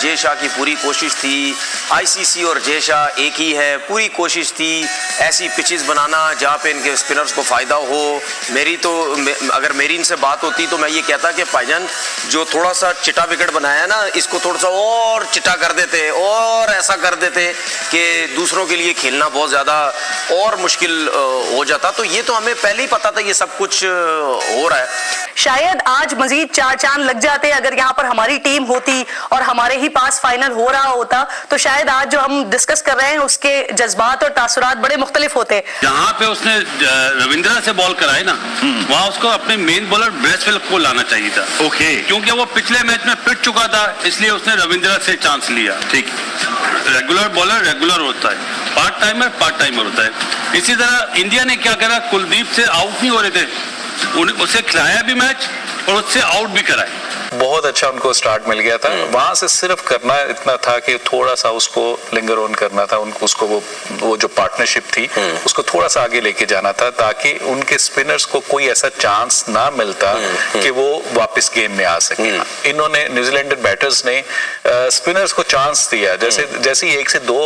जय शाह की पूरी कोशिश थी, आईसीसी और जय शाह एक ही है, पूरी कोशिश थी ऐसी पिचेस बनाना जहाँ पे इनके स्पिनर्स को फ़ायदा हो। अगर मेरी इनसे बात होती तो मैं ये कहता कि भाईजान जो थोड़ा सा चिटा विकेट बनाया ना, इसको थोड़ा सा और चिटा कर देते और ऐसा कर देते कि दूसरों के लिए खेलना बहुत ज़्यादा और मुश्किल हो जाता। तो ये तो हमें पहले ही पता था ये सब कुछ हो रहा है। शायद आज मजीद 4 चांद लग जाते अगर यहाँ पर हमारी टीम होती और हमारे ही पास फाइनल हो रहा होता, तो शायद आज जो हम डिस्कस कर रहे हैं उसके जज्बात और तासुरात बड़े मुख्तलिफ होते। जहाँ पे उसने रविंद्रा से बॉल कराई ना, वहाँ उसको अपने मेन बॉलर ब्रेसवेल को लाना चाहिए था। ओके, क्योंकि वो पिछले मैच में पिट चुका था, इसलिए उसने रविंद्रा से चांस लिया। ठीक, रेगुलर बॉलर रेगुलर होता है, पार्ट टाइमर होता है। इसी तरह इंडिया ने क्या करा, कुलदीप से आउट नहीं हो रहे थे, उसे खिलाया भी मैच और उससे आउट भी कराया। बहुत अच्छा उनको स्टार्ट मिल गया था। वहां से सिर्फ करना इतना था कि थोड़ा सा उसको लिंगर ऑन करना था, उसको वो जो पार्टनरशिप थी उसको थोड़ा सा आगे लेके जाना था, ताकि उनके स्पिनर्स को कोई ऐसा चांस ना मिलता कि वो वापस गेम में आ सके। इन्होंने न्यूजीलैंड बैटर्स ने स्पिनर्स को चांस दिया। जैसे ही 1 से 2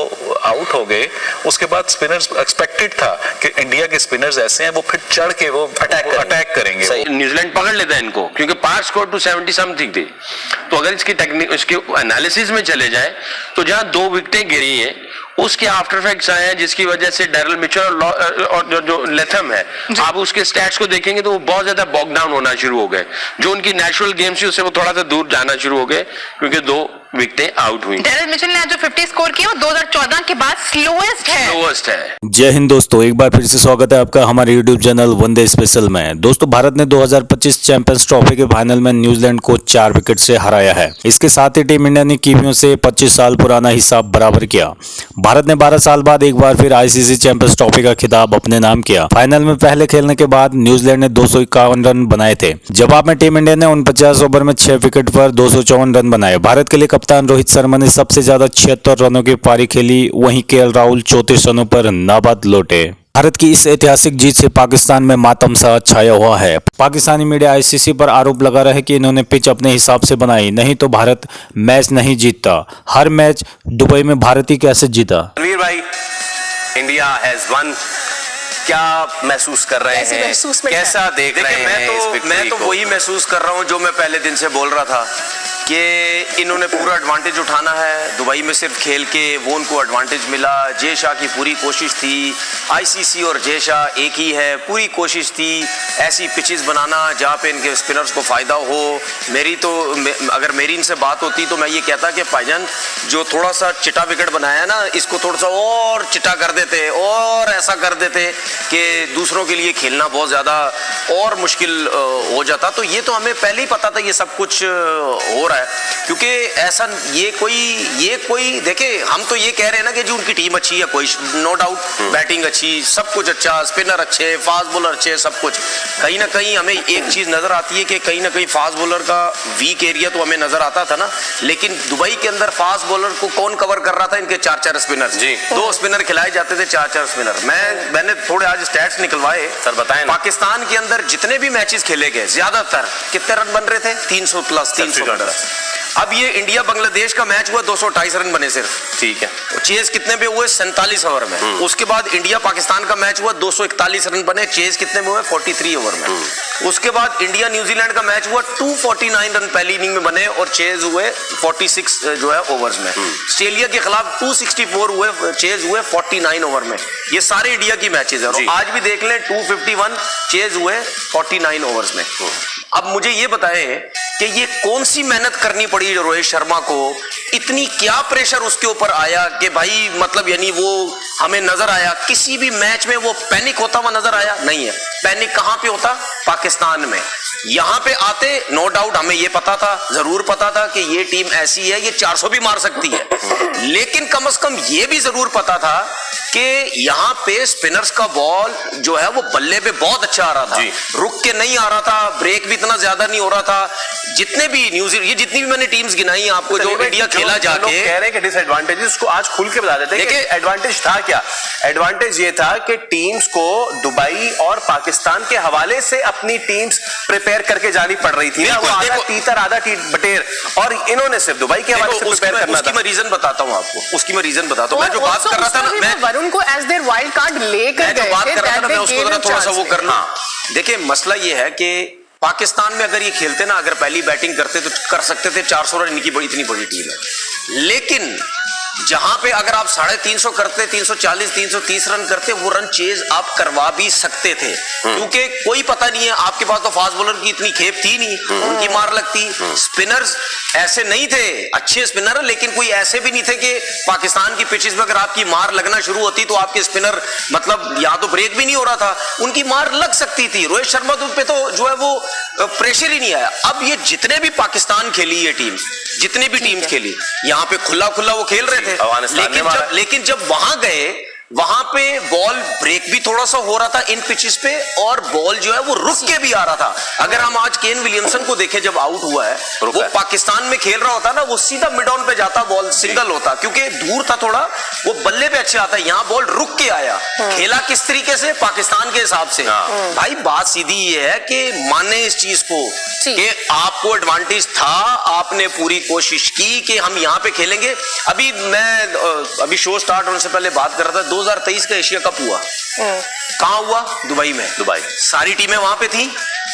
आउट हो गए, उसके बाद स्पिनर्स एक्सपेक्टेड था कि इंडिया के स्पिनर्स ऐसे हैं, वो फिर चढ़ के वो अटैक करेंगे। न्यूजीलैंड पकड़ लेता है इनको, क्योंकि 5 स्कोर टू 70 समथिंग थी। तो अगर इसकी एनालिसिस में चले जाए तो जहां 2 विकेटें गिरी हैं उसके आफ्टर इफेक्ट्स आए हैं, जिसकी वजह से डैरल मिचेल और जो लेथम है, आप उसके स्टैट्स को देखेंगे तो वो बहुत ज्यादा बॉग डाउन होना शुरू हो गए। जो उनकी नेचुरल गेम थी उससे वो थोड़ा सा दूर जाना शुरू हो गए, क्योंकि 2 विकेटें आउट हुई। डैरल मिचेल ने जो 50 स्कोर किया वो 2014 के बाद स्लोएस्ट है। जय हिंद दोस्तों, एक बार फिर से स्वागत है आपका हमारे YouTube चैनल वनडे स्पेशल में। दोस्तों, भारत ने 2025 चैंपियंस ट्रॉफी के फाइनल में न्यूजीलैंड को 4 विकेट से हराया है। इसके साथ ही टीम इंडिया ने कीवियों से 25 साल पुराना हिसाब बराबर किया। भारत ने 12 साल बाद एक बार फिर आईसीसी चैंपियंस ट्रॉफी का खिताब अपने नाम किया। फाइनल में पहले खेलने के बाद न्यूजीलैंड ने 251 रन बनाए थे। जवाब में टीम इंडिया ने 49 ओवर में 6 विकेट पर 254 रन बनाए। भारत के लिए कप्तान रोहित शर्मा ने सबसे ज्यादा 76 रनों की पारी खेली, वहीं केएल राहुल 34 रनों पर नाबाद लौटे। भारत की इस ऐतिहासिक जीत से पाकिस्तान में मातम सा छाया हुआ है। पाकिस्तानी मीडिया आईसीसी पर आरोप लगा रहा है कि इन्होंने पिच अपने हिसाब से बनाई, नहीं तो भारत मैच नहीं जीतता। हर मैच दुबई में भारत ही कैसे जीता? रणवीर भाई, इंडिया हैज वन, क्या महसूस कर रहे हैं, कैसा देख रहे हैं? मैं तो वही महसूस कर रहा हूँ जो मैं पहले दिन से बोल रहा था कि इन्होंने पूरा एडवांटेज उठाना है। दुबई में सिर्फ खेल के वो उनको एडवांटेज मिला। जय शाह की पूरी कोशिश थी, आईसीसी और जय शाह एक ही है, पूरी कोशिश थी ऐसी पिचेस बनाना जहाँ पे इनके स्पिनर्स को फ़ायदा हो। अगर मेरी इनसे बात होती तो मैं ये कहता कि भाईजान जो थोड़ा सा चिटा विकेट बनाया ना, इसको थोड़ा सा और चिटा कर देते और ऐसा कर देते कि दूसरों के लिए खेलना बहुत ज़्यादा और मुश्किल हो जाता। तो ये तो हमें पहले ही पता था ये सब कुछ हो रहा है, क्योंकि ऐसा ये कोई देखे, हम तो ये कह रहे हैं ना कि जो उनकी टीम अच्छी है, कोई नो डाउट, बैटिंग अच्छी, सब कुछ अच्छा, स्पिनर अच्छे, फास्ट बॉलर अच्छे, सब कुछ। कहीं ना कहीं हमें एक चीज नजर आती है कि कहीं ना कहीं फास्ट बॉलर का वीक एरिया तो हमें नजर आता था ना, लेकिन दुबई के अंदर फास्ट बॉलर को कौन कवर कर रहा था? इनके 4 स्पिनर जी, 2 स्पिनर खिलाए जाते थे, 4 स्पिनर। मैंने थोड़े आज स्टैट्स निकलवाए सर, बताएं। पाकिस्तान के अंदर जितने भी मैचेस खेले गए, ज्यादातर कितने रन बन रहे थे? 300 प्लस, 300। अब ये इंडिया बांग्लादेश का मैच हुआ, 228 रन बने सिर्फ, ठीक है। चेज कितने पे हुए? 47 ओवर में। उसके बाद इंडिया पाकिस्तान का मैच हुआ, 241 रन बने, चेज कितने में हुए? 43 ओवर में। उसके बाद इंडिया न्यूजीलैंड का मैच हुआ, 249 रन पहली इनिंग में बने और चेज हुए 46 जो है ओवर्स में। ऑस्ट्रेलिया के खिलाफ 264 हुए, चेज हुए 49 ओवर में। ये सारे इंडिया की मैचेस है। और आज भी देख लें, 251 चेज हुए 49 ओवर्स में। अब मुझे ये बताएं कि ये कौन सी मेहनत करनी पड़ी रोहित शर्मा को, इतनी क्या प्रेशर उसके ऊपर आया कि भाई मतलब यानी वो हमें नजर आया किसी भी मैच में वो पैनिक होता हुआ नजर आया? नहीं है। पैनिक कहां पे होता? पाकिस्तान में। यहां पे आते नो डाउट हमें ये पता था, जरूर पता था कि ये टीम ऐसी है, ये 400 भी मार सकती है, लेकिन कम से कम ये भी जरूर पता था कि यहाँ पे स्पिनर्स का बॉल जो है वो बल्ले पे बहुत अच्छा आ रहा था, रुक के नहीं आ रहा था, ब्रेक भी इतना ज्यादा नहीं हो रहा था। जितने भी न्यूजीलैंड, ये जितनी भी मैंने टीम्स गिनाई आपको जो इंडिया खेला जाके। लोग कह रहे हैं कि डिसएडवांटेजेस, उसको आज खुल के बता देते हैं कि एडवांटेज था क्या। एडवांटेज ये था कि टीम्स को दुबई और पाकिस्तान के हवाले से अपनी टीम्स प्रिपेयर करके जानी पड़ रही थी ना, वो आधा तीतर आधा बटेर, और इन्होंने सिर्फ दुबई के हवाले से प्रिपेयर करना था। उसकी मैं रीजन बताता हूं आपको, उसकी मैं रीजन बताता हूं। मैं जो बात कर रहा था ना, मैं वरुण को एज देयर वाइल्ड कार्ड लेकर गए बात कर रहा था ना, मैं उसको जरा थोड़ा सा वो कर लूं। हाँ। देखिए मसला ये है कि पाकिस्तान में अगर ये खेलते ना, अगर पहली बैटिंग करते तो कर सकते थे 400 रन, इनकी इतनी बड़ी टीम है। लेकिन जहां पे अगर आप 350 करते, 340 330 रन करते, वो रन चेज आप करवा भी सकते थे, क्योंकि कोई पता नहीं है, आपके पास तो फास्ट बॉलर की इतनी खेप थी नहीं, उनकी मार लगती। स्पिनर्स ऐसे नहीं थे, अच्छे स्पिनर, लेकिन कोई ऐसे भी नहीं थे कि पाकिस्तान की पिचेस में अगर आपकी मार लगना शुरू होती तो आपके स्पिनर मतलब या तो ब्रेक भी नहीं हो रहा था, उनकी मार लग सकती थी। रोहित शर्मा पे तो जो है वो प्रेशर ही नहीं आया। अब ये जितने भी पाकिस्तान खेली ये टीम, जितनी भी टीम्स खेली, यहाँ पे खुला खुला वो खेल रहे थे, लेकिन जब वहां गए, वहां पे बॉल ब्रेक भी थोड़ा सा हो रहा था इन पिचेस पे, और बॉल जो है वो रुक के भी आ रहा था। अगर हम आज केन विलियमसन को देखें, जब आउट हुआ है, वो पाकिस्तान में खेल रहा होता ना, वो सीधा मिड ऑन पे जाता, बॉल सिंगल होता, क्योंकि दूर था थोड़ा, वो बल्ले पे अच्छे आता है। यहाँ बॉल रुक के आया, खेला किस तरीके से, पाकिस्तान के हिसाब से। भाई बात सीधी ये है कि माने इस चीज को कि आपको एडवांटेज था, आपने पूरी कोशिश की कि हम यहाँ पे खेलेंगे। अभी शो स्टार्ट होने से पहले बात कर रहा था, 2023 का एशिया कप हुआ, कहां हुआ? दुबई में। दुबई सारी टीमें वहां पे थी,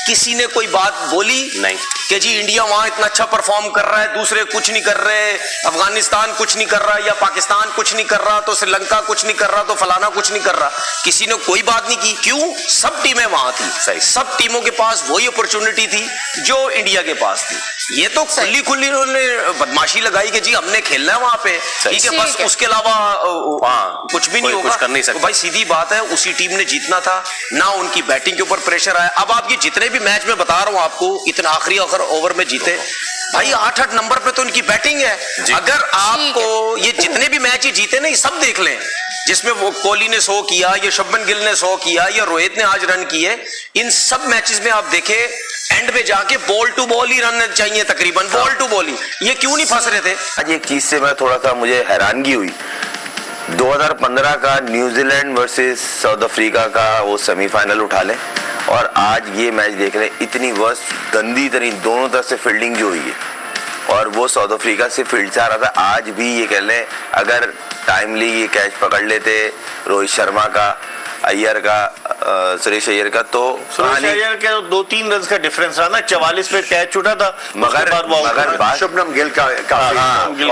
किसी ने कोई बात बोली नहीं कि जी इंडिया वहां इतना अच्छा परफॉर्म कर रहा है, दूसरे कुछ नहीं कर रहे, अफगानिस्तान कुछ नहीं कर रहा, या पाकिस्तान कुछ नहीं कर रहा, तो श्रीलंका कुछ नहीं कर रहा, तो फलाना कुछ नहीं कर रहा। किसी ने कोई बात नहीं की। क्यों? सब टीमें वहां थी, सही, सब टीमों के पास वही अपॉर्चुनिटी थी जो इंडिया के पास थी। ये तो खुली खुली उन्होंने बदमाशी लगाई कि जी हमने खेलना है वहां पे, ठीक है, बस उसके अलावा कुछ भी नहीं होगा, कुछ कर नहीं सकते। तो भाई सीधी बात है, उसी टीम ने जीतना था ना, उनकी बैटिंग के ऊपर प्रेशर आया। अब आप ये जितने भी मैच में बता रहा हूं आपको, इतना आखिरी ओवर में जीते भाई, 8-8 नंबर पे तो इनकी बैटिंग है। अगर आपको ये जितने भी मैच ही जीते ना, ये सब देख लें, जिसमें वो कोहली ने 100 किया, या शुभमन गिल ने 100 किया, या रोहित ने आज रन किए, इन सब मैचेस में आप देखें एंड पे जाके बॉल टू बॉल ही रन चाहिए, तकरीबन बॉल टू बॉल ही। ये क्यों नहीं फंस रहे थे? आज एक चीज से मैं थोड़ा सा मुझे हैरानगी हुई, 2015 का न्यूजीलैंड वर्सेस साउथ अफ्रीका का वो सेमीफाइनल उठा ले, और आज ये मैच देख रहे, इतनी वर्स्ट गंदी तरीन दोनों तरफ से फील्डिंग जो हुई है, और वो साउथ अफ्रीका से फील्ड से आ रहा था। आज भी ये कह लें, अगर टाइमली ये कैच पकड़ लेते रोहित शर्मा का, अय्यर का, सुरेश अय्यर का, तो सुरेश अय्यर के 2-3 रन का डिफरेंस रहा ना, 44 पे कैच छूटा था, मगर शुभमन गिल का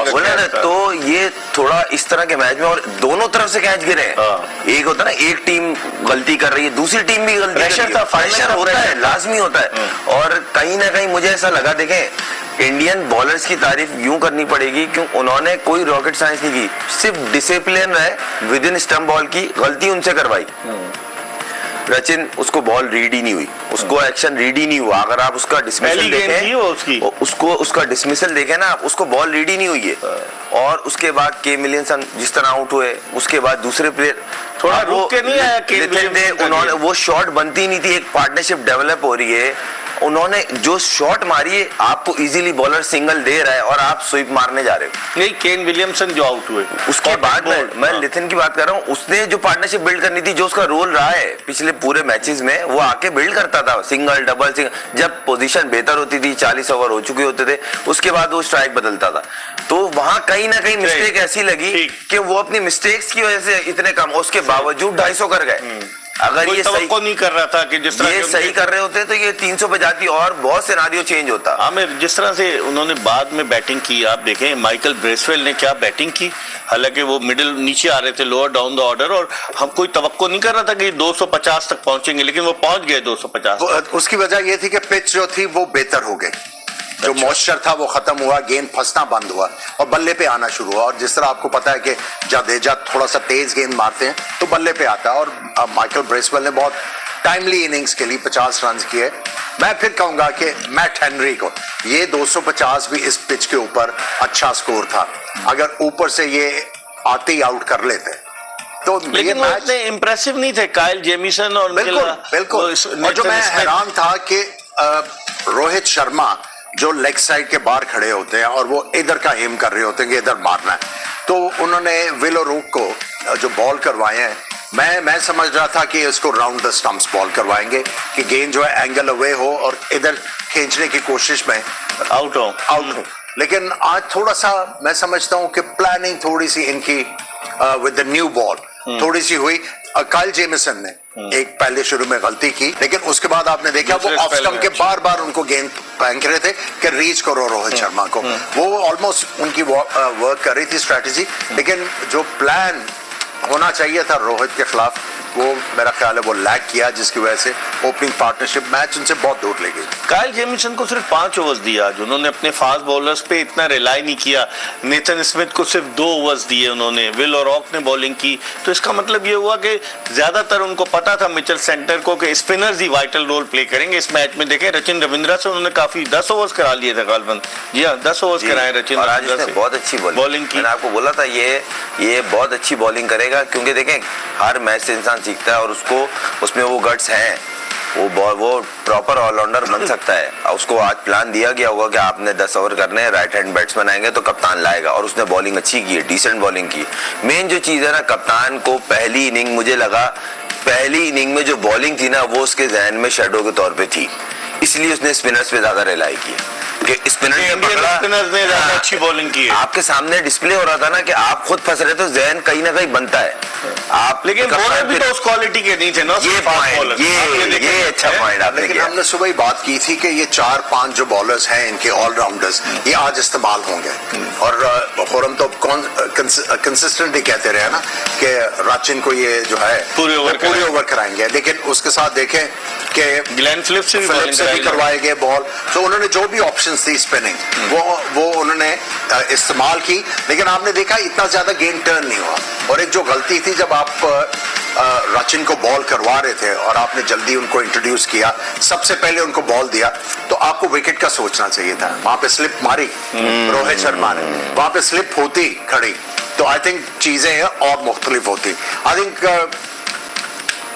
बोला ना, तो ये थोड़ा इस तरह के मैच में, और दोनों तरफ से कैच गिरे, एक होता है ना, एक टीम गलती कर रही है, दूसरी टीम भी गलती, प्रेशर होता है, लाजमी होता है। और कहीं ना कहीं मुझे ऐसा लगा, देखें इंडियन बॉलर्स की तारीफ यूं करनी पड़ेगी क्यों, उन्होंने कोई रॉकेट साइंस नहीं की, सिर्फ डिसिप्लिन है विद इन स्टंप बॉल की, गलती उनसे करवाई। रचिन उसको बॉल रीड ही नहीं हुई, उसको एक्शन रीड ही नहीं हुआ। अगर आप उसका डिसमिसल देखें, उसका डिसमिसल देखें ना, उसको बॉल रीड ही नहीं हुई है। और उसके बाद के विलियमसन जिस तरह आउट हुए, उसके बाद दूसरे प्लेयर थोड़ा रुक के नहीं आया, उन्होंने वो शॉट बनती नहीं थी, एक पार्टनरशिप डेवलप हो रही है, उन्होंने जो शॉट मारी है, आपको इजीली बॉलर सिंगल दे रहा है और आप स्वीप मारने जा रहे हो। नहीं, केन विलियमसन जो आउट हुए, उसके बाद मैं लिथिन की बात कर रहा हूँ, उसने जो पार्टनरशिप बिल्ड करनी थी, जो उसका रोल रहा है पिछले पूरे मैचेस में, वो आके बिल्ड करता था, सिंगल डबल सिंगल, जब पोजीशन बेहतर होती थी, 40 ओवर हो चुके होते थे, उसके बाद वो स्ट्राइक बदलता था। तो वहां कहीं ना कहीं मिस्टेक ऐसी लगी कि वो अपनी मिस्टेक्स की वजह से इतने कम, उसके बावजूद 250 कर गए। अगर ये सही नहीं कर रहा था कि जिस तरह ये सही कर रहे होते तो ये 300 पे जाती और बहुत सिनेरियो चेंज होता। आमिर, जिस तरह से उन्होंने बाद में बैटिंग की, आप देखें माइकल ब्रेसवेल ने क्या बैटिंग की, हालांकि वो मिडिल नीचे आ रहे थे, लोअर डाउन द ऑर्डर, और हम कोई तवक्को नहीं कर रहा था कि 250 तक पहुंचेंगे, लेकिन वो पहुंच गए 250। उसकी वजह ये थी कि पिच जो थी वो बेहतर हो गई, जो मॉइस्चर था वो खत्म हुआ, गेंद फंसना बंद हुआ और बल्ले पे आना शुरू हुआ। और जिस तरह आपको पता है कि जडेजा थोड़ा सा तेज गेंद मारते हैं तो बल्ले पे आता है, और माइकल ब्रेसवेल ने बहुत टाइमली इनिंग्स के लिए 50 रन किए। मैं फिर कहूंगा कि मैट हेनरी को ये 250 भी इस पिच के ऊपर अच्छा स्कोर था, अगर ऊपर से ये आते ही आउट कर लेते तो। लेकिन वो इतने इंप्रेसिव नहीं थे काइल जेमिसन और बिल्कुल। और जो मैं हैरान था कि रोहित शर्मा जो लेग साइड के बाहर खड़े होते हैं और वो इधर का एम कर रहे होते हैं कि इधर मारना है, तो उन्होंने विल और रूक को जो बॉल करवाए हैं, मैं समझ रहा था कि इसको राउंड द स्टंप्स बॉल करवाएंगे कि गेंद जो है एंगल अवे हो और इधर खींचने की कोशिश में आउट हो। लेकिन आज थोड़ा सा मैं समझता हूं कि प्लानिंग थोड़ी सी इनकी विद द न्यू बॉल थोड़ी सी हुई। काइल जेमिसन ने एक पहले शुरू में गलती की, लेकिन उसके बाद आपने देखा वो ऑफ स्टंप के बार बार उनको गेंद फेंक रहे थे कि रीच करो रोहित शर्मा को। वो ऑलमोस्ट उनकी वर्क कर रही थी स्ट्रेटेजी, लेकिन जो प्लान होना चाहिए था रोहित के खिलाफ वो मेरा ख्याल है वो लैग किया, जिसकी वजह से ओपनिंग पार्टनरशिप मैच उनसे बहुत दूर ले गई। काइल जेमिसन को सिर्फ 5 ओवर्स दिया, उन्होंने अपने फास्ट बॉलर्स पे इतना रिलाई नहीं किया। नेथन स्मिथ को सिर्फ 2 ओवर्स दिए उन्होंने, विल और रॉक ने बॉलिंग की। तो इसका मतलब ये हुआ कि ज्यादातर उनको पता था मिचेल सेंटर को कि स्पिनर्स ही वाइटल रोल प्ले करेंगे इस मैच में। देखें रचिन रविंद्रा से उन्होंने काफी 10 ओवर्स करा लिए थे गालबन। जी हाँ, 10 ओवर्स कराए रचिन और आज उसने बहुत अच्छी बॉलिंग की। मैंने आपको बोला था ये बहुत अच्छी बॉलिंग करेगा, क्योंकि देखें हर मैच से इंसान सीखता है और उसको उसमें वो गट्स हैं, वो प्रॉपर ऑलराउंडर बन सकता है। उसको आज प्लान दिया गया होगा कि आपने 10 ओवर करने हैं, राइट हैंड बैट्समैन आएंगे तो कप्तान लाएगा, और उसने बॉलिंग अच्छी की है, डिसेंट बॉलिंग की। मेन जो चीज है ना, कप्तान को पहली इनिंग मुझे लगा पहली इनिंग में जो बॉलिंग थी ना वो उसके जहन में शेडो के तौर पे थी, इसलिए उसने स्पिनर्स पे ज्यादा रिलाई की कि स्पिनर्स ने ज्यादा अच्छी बॉलिंग की है। आपके सामने डिस्प्ले हो रहा था ना कि आप खुद फंस रहे तो जहन कहीं ना कहीं बनता है आप, लेकिन बॉलर भी तो उस क्वालिटी के नहीं थे ना। ये अच्छा पॉइंट आपने लेकिन किया। हमने सुबह ही बात की थी कि ये 4-5 जो बॉलर्स हैं इनके ऑलराउंडर्स ये आज इस्तेमाल होंगे, और खुरम तो कंसिस्टेंटली कहते रहे ना कि राचिन को ये जो है पूरे ओवर कराएंगे, लेकिन उसके साथ देखें कि ग्लेन फिलिप्स से भी करवाए गए बॉल। तो उन्होंने जो भी ऑप्शंस थी स्पिनिंग वो उन्होंने इस्तेमाल की, लेकिन आपने देखा इतना ज्यादा गेम टर्न नहीं हुआ। और एक जो गलती थी जब आप राचिन को बॉल करवा रहे थे और आपने जल्दी उनको इंट्रोड्यूस किया, सबसे पहले उनको बॉल दिया, तो आपको विकेट का सोचना चाहिए था। वहां पे स्लिप मारी रोहित शर्मा ने, वहां पे स्लिप होती खड़ी तो आई थिंक चीजें और मुख्तलिफ होती। आई थिंक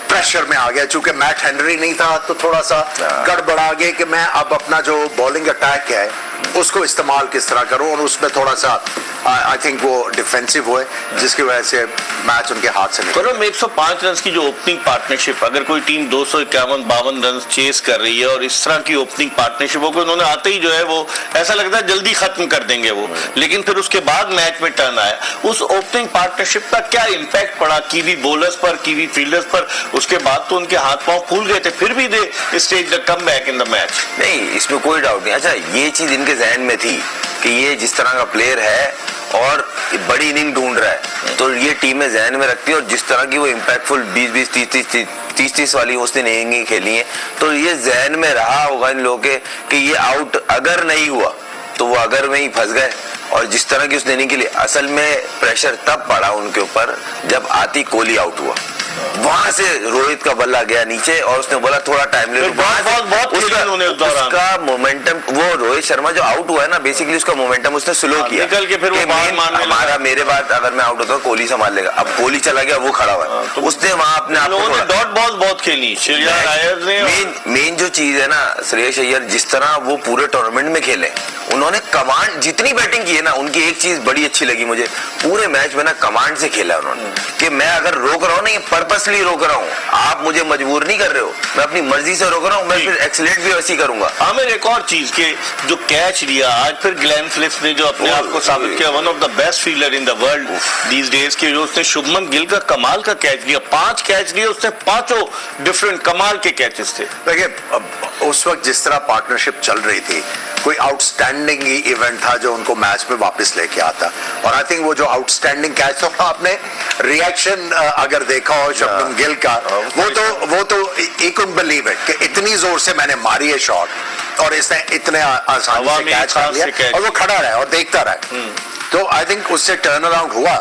प्रेशर में आ गया, चूंकि मैट हेनरी नहीं था तो थोड़ा सा गड़बड़ा गया कि मैं अब अपना जो बॉलिंग अटैक है उसको इस्तेमाल किस तरह करूं, और उसमें थोड़ा सा आई थिंक वो डिफेंसिव हुए, जिसकी वजह से मैच उनके हाथ से निकला। 105 रन की जो ओपनिंग पार्टनरशिप, अगर कोई टीम 251-52 रन चेस कर रही है और इस तरह की ओपनिंग पार्टनरशिप हो, उन्होंने आते ही जो है वो ऐसा लगता है जल्दी खत्म कर देंगे वो, लेकिन फिर उसके बाद मैच में टर्न आया। उस ओपनिंग पार्टनरशिप का क्या इम्पैक्ट पड़ा कीवी बॉलर्स पर, कीवी फील्डर्स पर? उसके बाद तो उनके हाथ पांव फूल गए थे, फिर भी they stage the come back in the match. नहीं, इसमें कोई डाउट नहीं। अच्छा, ये चीज इनके जहन में थी कि ये जिस तरह का प्लेयर है और बड़ी इनिंग ढूंढ रहा है, तो ये टीमें जहन में रखती है, और जिस तरह की वो इम्पैक्टफुल 20-20, 30-30 वाली उसने नहीं खेली है, तो ये जहन में रहा होगा इन लोगों के कि ये आउट अगर नहीं हुआ तो वो अगर में ही फंस गए। और जिस तरह की उसने नहीं खेली, असल में प्रेशर तब पड़ा उनके ऊपर जब आती कोहली आउट हुआ, वहां से रोहित का बल्ला गया नीचे और उसने बोला थोड़ा टाइम ले लो। उसका मोमेंटम, वो रोहित शर्मा जो आउट हुआ है ना, बेसिकली उसका मोमेंटम उसने स्लो किया, निकल के फिर वो हमारा मेरे बाद अगर मैं आउट होता हूँ कोहली संभाल लेगा। अब कोहली चला गया, वो खड़ा हुआ है, तो उसने वहां अपने आप को डॉट बॉल बहुत खेली। मेन जो चीज है ना, श्रेयस अय्यर जिस तरह वो पूरे टूर्नामेंट में खेले, उन्होंने कमांड जितनी बैटिंग की है ना, उनकी एक चीज बड़ी अच्छी लगी मुझे, पूरे मैच में ना कमांड से खेला उन्होंने कि मैं अगर रोक रहा हूँ ना, ये पर्पसली रोक रहा हूँ, आप मुझे मजबूर नहीं कर रहे हो, मैं अपनी मर्जी से रोक रहा हूँ, मैं फिर एक्सीलेंट भी वैसी करूंगा। आमिर, एक और चीज के जो कैच लिया आज फिर ग्लेन फिलिप्स ने जो अपने आप को साबित किया, one of the best fielder in the world these days के, जो उसने शुभमन गिल का कमाल का कैच लिया, 5 कैच लिए उसने, 5 डिफरेंट कमाल के कैचेस थे। देखिए उस वक्त जिस तरह पार्टनरशिप चल रही थी, कोई आउटस्टैंडिंग इवेंट था जो उनको मैच में वापस लेके आता, और आई थिंक वो जो आउटस्टैंडिंग कैच था, आपने रिएक्शन अगर देखा हो शुभमन गिल का, वो तो एक बिलीव है कि इतनी जोर से मैंने मारी है शॉट और इसने इतने आसानी से कैच कर लिया, और वो खड़ा रहा और देखता रहा। तो आई थिंक उससे टर्न अराउंड हुआ,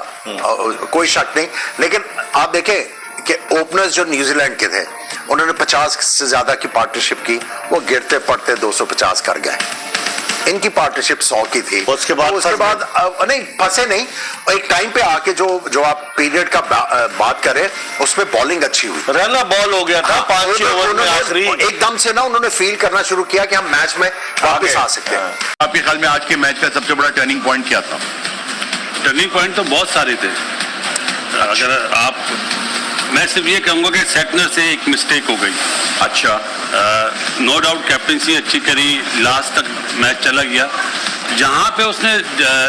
कोई शक नहीं। लेकिन आप देखें कि ओपनर्स जो न्यूजीलैंड के थे, उन्होंने 50 से ज्यादा की पार्टनरशिप की, वो गिरते पड़ते 250 कर गए। इनकी पार्टनरशिप 100 की थी। उसके बाद नहीं फंसे नहीं, एक टाइम पे आके जो आप पीरियड का बात करें उसमें बॉलिंग अच्छी हुई, रन बॉल हो गया था 5-6 ओवर में आखिरी एकदम से ना उन्होंने फील करना शुरू किया कि हम मैच में वापस आ सकते हैं। आपके ख्याल में आज के मैच का सबसे बड़ा टर्निंग पॉइंट क्या था? टर्निंग पॉइंट तो बहुत सारे थे। अगर आप, मैं सिर्फ ये कहूंगा कि सेटनर से एक मिस्टेक हो गई। अच्छा, नो डाउट कैप्टनसी अच्छी करी, लास्ट तक मैच चला गया। जहां पे उसने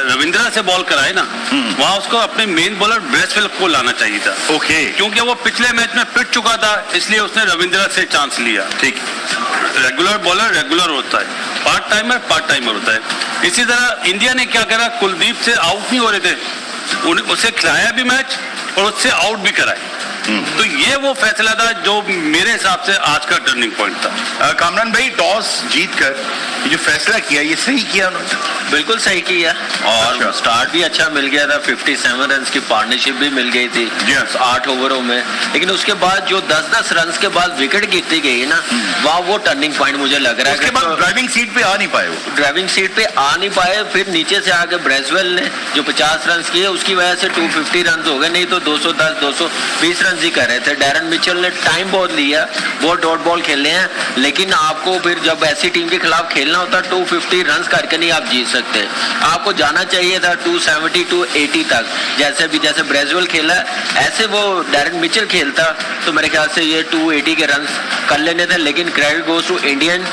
रविंद्रा से बॉल कराए ना, वहां उसको अपने मेन बॉलर ब्रेसवेल को लाना चाहिए था। ओके, क्योंकि वो पिछले मैच में पिट चुका था, इसलिए उसने रविंद्रा से चांस लिया। ठीक, रेगुलर बॉलर रेगुलर होता है, पार्ट टाइमर होता है। इसी तरह इंडिया ने क्या करा, कुलदीप से आउट नहीं हो रहे थे, उसे खिलाया भी मैच और उससे आउट भी कराए। तो ये वो फैसला था जो मेरे हिसाब से आज का टर्निंग पॉइंट था। कामरान भाई, टॉस जीतकर ये जो फैसला किया, ये सही किया उन्होंने? बिल्कुल सही किया, और अच्छा। स्टार्ट भी अच्छा मिल गया था, 57 रन की पार्टनरशिप भी मिल गई थी 8 ओवरों में। लेकिन उसके बाद जो 10-10 रन के बाद विकेट गिरती गई ना, वहाँ वो टर्निंग पॉइंट मुझे लग रहा है। उसके बाद ड्राइविंग सीट पे आ नहीं पाए वो, ड्राइविंग सीट पे आ नहीं पाए। फिर नीचे से आके ब्रेसवेल ने जो 50 रन किए, उसकी वजह से 250 रन हो गए, नहीं तो 210-220 रन ही कर रहे थे। डैरन मिचेल ने टाइम बहुत लिया, बहुत डॉट बॉल खेले हैं, लेकिन आपको फिर जब ऐसी टीम के खिलाफ खेलना होता है 250 रन करके नहीं आप जीत सकते। आपको जाना चाहिए था 270 280 तक, जैसे ब्रेसवेल खेला ऐसे वो डैरन मिचेल खेलता तो मेरे ख्याल से ये 280 के रन कर लेने थे। लेकिन क्रेडिट गोज टू इंडियन,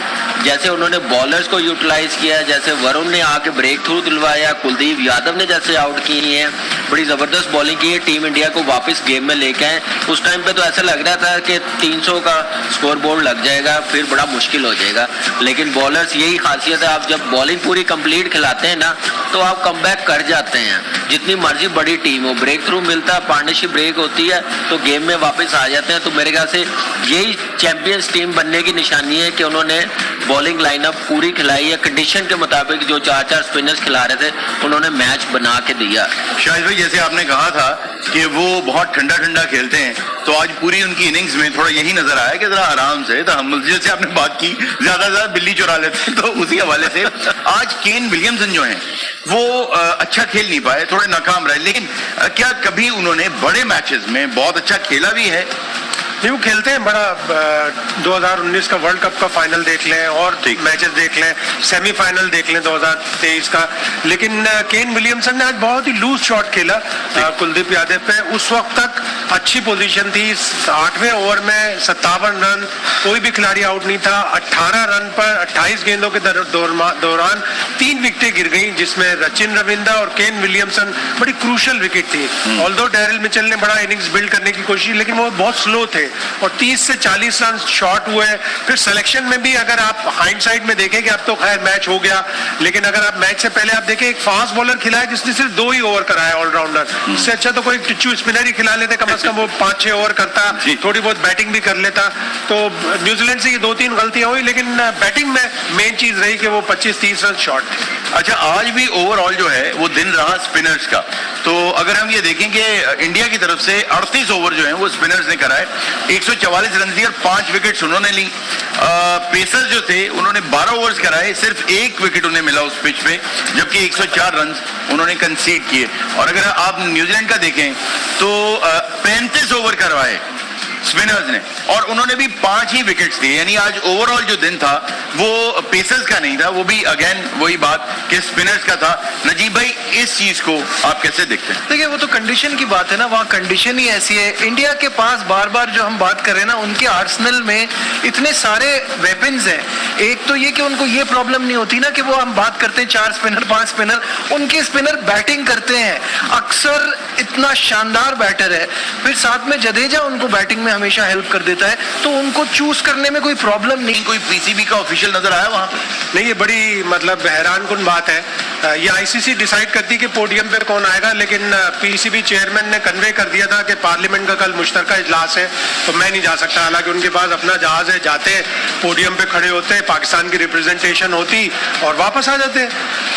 जैसे उन्होंने बॉलर्स को यूटिलाइज किया, जैसे वरुण ने आके ब्रेक थ्रू दिलवाया, कुलदीप यादव ने जैसे आउट किए हैं, बड़ी जबरदस्त बॉलिंग की है, टीम इंडिया को वापस गेम में लेके आए। उस टाइम पे तो ऐसा लग रहा था कि 300 का स्कोर बोर्ड लग जाएगा, फिर बड़ा मुश्किल हो जाएगा। लेकिन बॉलर्स यही खासियत है, आप जब बॉलिंग पूरी कंप्लीट खिलाते हैं ना तो आप कमबैक कर जाते हैं। जितनी मर्जी बड़ी टीम हो, ब्रेक थ्रू मिलता है, पार्टनरशिप ब्रेक होती है तो गेम में वापस आ जाते हैं। तो मेरे ख्याल से यही चैंपियंस टीम बनने की निशानी है कि उन्होंने बॉलिंग लाइनअप पूरी खिलाई है, कंडीशन के मुताबिक जो 4-4 स्पिनर्स खिला रहे थे उन्होंने मैच बना के दिया। शाहिद भाई, जैसे आपने कहा था कि वो बहुत ठंडा ठंडा खेलते हैं, तो आज पूरी उनकी इनिंग्स में थोड़ा यही नजर आया कि जरा आराम से, तो हम जैसे आपने बात की ज्यादा बिल्ली चुरा लेते हैं, तो उसी हवाले से आज केन विलियमसन जो हैं वो अच्छा खेल नहीं पाए, थोड़े नाकाम रहे। लेकिन क्या कभी उन्होंने बड़े मैचेस में बहुत अच्छा खेला भी है? नहीं, वो खेलते हैं बड़ा। 2019 का वर्ल्ड कप का फाइनल देख लें और मैचेस देख लें, सेमीफाइनल देख लें 2023 का। लेकिन केन विलियमसन ने आज बहुत ही लूज शॉट खेला कुलदीप यादव पे। उस वक्त तक अच्छी पोजीशन थी, 8वें ओवर में 57 रन, कोई भी खिलाड़ी आउट नहीं था। 18 रन पर 28 गेंदों के दौरान 3 विकेटें गिर गई, जिसमें रचिन रविंद्र और केन विलियमसन बड़ी क्रूशल विकेट थी। ऑल्दो डैरिल मिचेल ने बड़ा इनिंग्स बिल्ड करने की कोशिश, लेकिन वो बहुत स्लो थे और 30 से 40 रन शॉर्ट हुए। फिर सिलेक्शन में भी अगर आप हाइंडसाइड में देखें कि अब तो खैर मैच हो गया, लेकिन अगर आप मैच से पहले आप देखें, एक फास्ट बॉलर खिलाया जिसने सिर्फ 2 ही ओवर कराया ऑलराउंडर। इससे अच्छा तो कोई टिच्चू स्पिनर ही खिला लेते, कम से कम वो 5-6 ओवर करता, थोड़ी बहुत बैटिंग भी कर लेता। तो न्यूजीलैंड से ये 2-3 गलतियां हुई, लेकिन बैटिंग में मेन चीज रही कि वो 25-30 रन शॉर्ट थे। अच्छा, आज भी ओवरऑल जो है वो दिन रहा स्पिनर्स का। तो अगर हम ये देखें कि इंडिया की तरफ से 38 ओवर जो है वो स्पिनर्स ने कराए, 144 रन दिए और 5 विकेट्स उन्होंने ली। पेसर्स जो थे उन्होंने 12 ओवर्स कराए, सिर्फ 1 विकेट उन्हें मिला उस पिच पे, जबकि 104 रन उन्होंने कंसीड किए। और अगर आप न्यूजीलैंड का देखें तो 35 ओवर करवाए स्पिनर्स ने और उन्होंने भी 5 ही विकेट्स दिए। यानी आज ओवरऑल जो दिन था वो पेसर्स का नहीं था, वो भी अगेन वही बात कि स्पिनर्स का था। नजीब भाई, इस चीज को आप कैसे देखते हैं? देखिए, वो तो कंडीशन की बात है ना, वहाँ कंडीशन ही ऐसी है। इंडिया के पास बार बार जो हम बात कर रहे हैं ना, उनके आर्सेनल में इतने सारे वेपन्स हैं। एक तो ये कि उनको ये प्रॉब्लम नहीं होती ना कि वो हम बात करते हैं 4 स्पिनर 5 स्पिनर, उनके स्पिनर बैटिंग करते हैं अक्सर, इतना शानदार बैटर है। फिर साथ में जडेजा उनको बैटिंग में हमेशा हेल्प कर देता है, तो उनको चूज करने में कोई प्रॉब्लम नहीं। कोई पीसीबी का ऑफिशियल नजर आया वहां पे? नहीं, ये बड़ी मतलब हैरानकुन बात है। ये आईसीसी डिसाइड करती कि पोडियम पे कौन आएगा, लेकिन पीसीबी चेयरमैन ने कन्वे कर दिया था कि पार्लियामेंट का कल मुश्तरका इजलास है तो मैं नहीं जा सकता। हालांकि उनके पास अपना जहाज है, जाते पोडियम पे खड़े होते, पाकिस्तान की रिप्रेजेंटेशन होती और वापस आ जाते।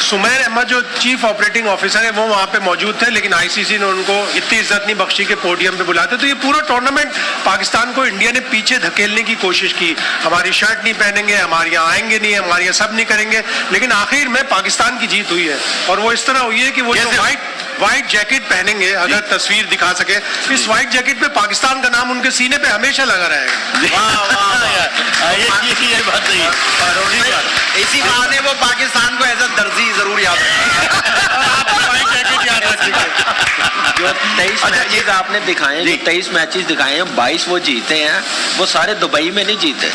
सुमैर अहमद जो चीफ ऑपरेटिंग ऑफिसर है वो वहां पे मौजूद थे, लेकिन आईसीसी ने उनको इतनी इज्जत नहीं बख्शी कि पोडियम पे बुलाते। तो ये पूरा टूर्नामेंट पाकिस्तान को इंडिया ने पीछे धकेलने की कोशिश की, हमारी शर्ट नहीं पहनेंगे, हमारे यहाँ आएंगे नहीं, हमारे यहाँ सब नहीं करेंगे, लेकिन आखिर में पाकिस्तान की जीत हुई है। और वो इस तरह हुई है कि वो जो व्हाइट जैकेट पहनेंगे, अगर तस्वीर दिखा सके, इस व्हाइट जैकेट पे पाकिस्तान का नाम उनके सीने पे हमेशा लगा रहेगा। ये बात सही है। इसी बहाने वो पाकिस्तान को एज अ दर्जी जरूर याद जो 23 मैचेस आपने दिखाए, जो 23 मैचेस दिखाए हैं, 22 वो जीते हैं, वो सारे दुबई में नहीं जीते।